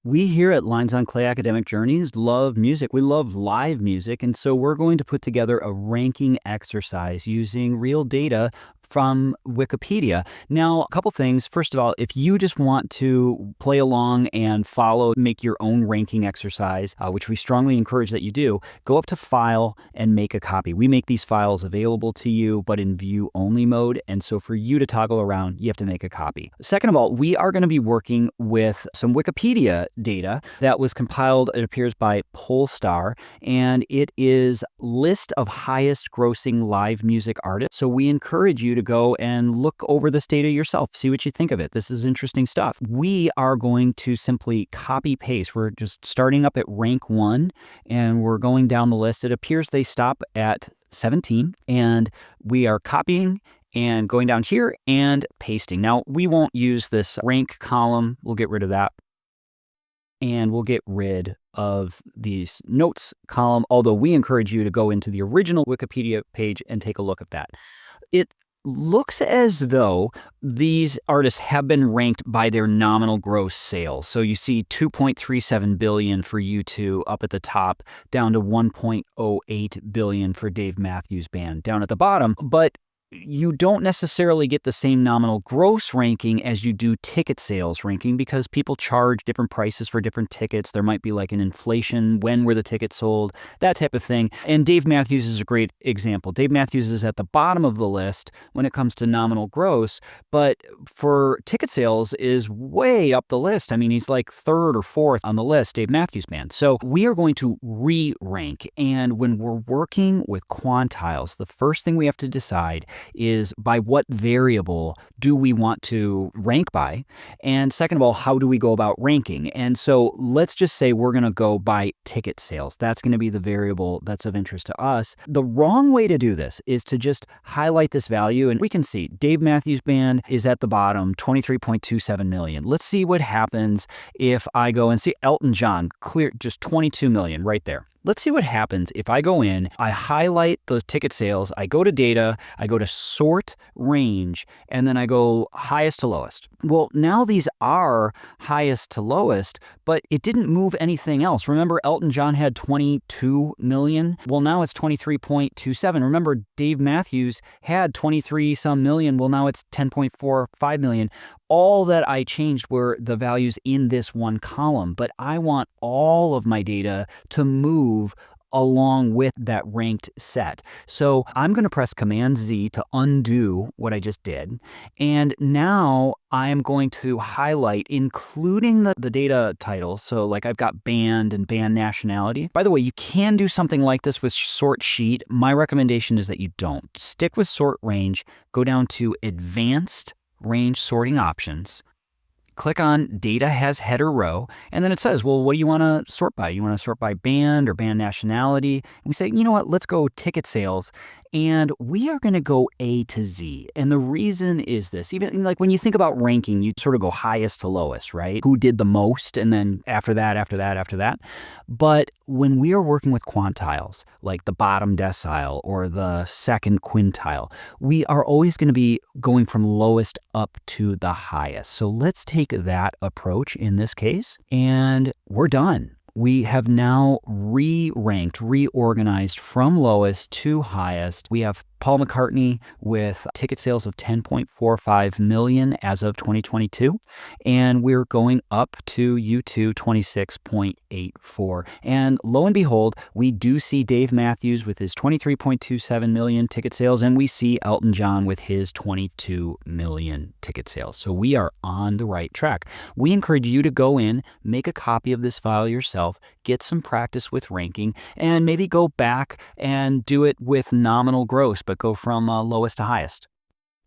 We here at Lines on Clay Academic Journeys love music. We love live music, and so we're going to put together a ranking exercise using real data from Wikipedia. Now, a couple things. First of all, if you just want to play along and follow, make your own ranking exercise, which we strongly encourage that you do, go up to File and make a copy. We make these files available to you, but in view-only mode, and so for you to toggle around, you have to make a copy. Second of all, we are going to be working with some Wikipedia data that was compiled, it appears, by Polestar, and it is list of highest grossing live music artists. So we encourage you to go and look over this data yourself, see what you think of it. This is interesting stuff. We are going to simply copy paste. We're just starting up at rank 1 and we're going down the list. It appears they stop at 17, and we are copying and going down here and pasting. Now, we won't use this rank column. We'll get rid of that. And we'll get rid of these notes column, although we encourage you to go into the original Wikipedia page and take a look at that. It looks as though these artists have been ranked by their nominal gross sales. So you see 2.37 billion for U2 up at the top, down to 1.08 billion for Dave Matthews Band down at the bottom. But you don't necessarily get the same nominal gross ranking as you do ticket sales ranking, because people charge different prices for different tickets. There might be like an inflation, when were the tickets sold, that type of thing. And Dave Matthews is a great example. Dave Matthews is at the bottom of the list when it comes to nominal gross, but for ticket sales is way up the list. I mean, he's like 3rd or 4th on the list, Dave Matthews Band. So we are going to re-rank. And when we're working with quantiles, the first thing we have to decide is by what variable do we want to rank by? And second of all, how do we go about ranking? And so let's just say we're going to go by ticket sales. That's going to be the variable that's of interest to us. The wrong way to do this is to just highlight this value, and we can see Dave Matthews Band is at the bottom, 23.27 million. Let's see what happens if I go and see Elton John, clear, just 22 million right there. Let's see what happens if I go in, I highlight those ticket sales, I go to data, I go to sort range, and then I go highest to lowest. Well, now these are highest to lowest, but it didn't move anything else. Remember, Elton John had 22 million? Well, now it's 23.27. Remember, Dave Matthews had 23 some million. Well, now it's 10.45 million. All that I changed were the values in this one column, but I want all of my data to move along with that ranked set. So I'm going to press Command Z to undo what I just did. And now I'm going to highlight, including the data titles. So like I've got band and band nationality. By the way, you can do something like this with sort sheet. My recommendation is that you don't. Stick with sort range, go down to advanced range sorting options, click on data has header row, and then it says, well, what do you want to sort by? You want to sort by band or band nationality? And we say, you know what, let's go ticket sales. And we are going to go A to Z. And the reason is this, even like when you think about ranking, you sort of go highest to lowest, right? Who did the most? And then after that, after that, after that. But when we are working with quantiles, like the bottom decile or the second quintile, we are always going to be going from lowest up to the highest. So let's take that approach in this case, and we're done. We have now re-ranked, reorganized from lowest to highest. We have Paul McCartney with ticket sales of 10.45 million as of 2022. And we're going up to U2 26.84. And lo and behold, we do see Dave Matthews with his 23.27 million ticket sales, and we see Elton John with his 22 million ticket sales. So we are on the right track. We encourage you to go in, make a copy of this file yourself, get some practice with ranking, and maybe go back and do it with nominal gross, but go from lowest to highest.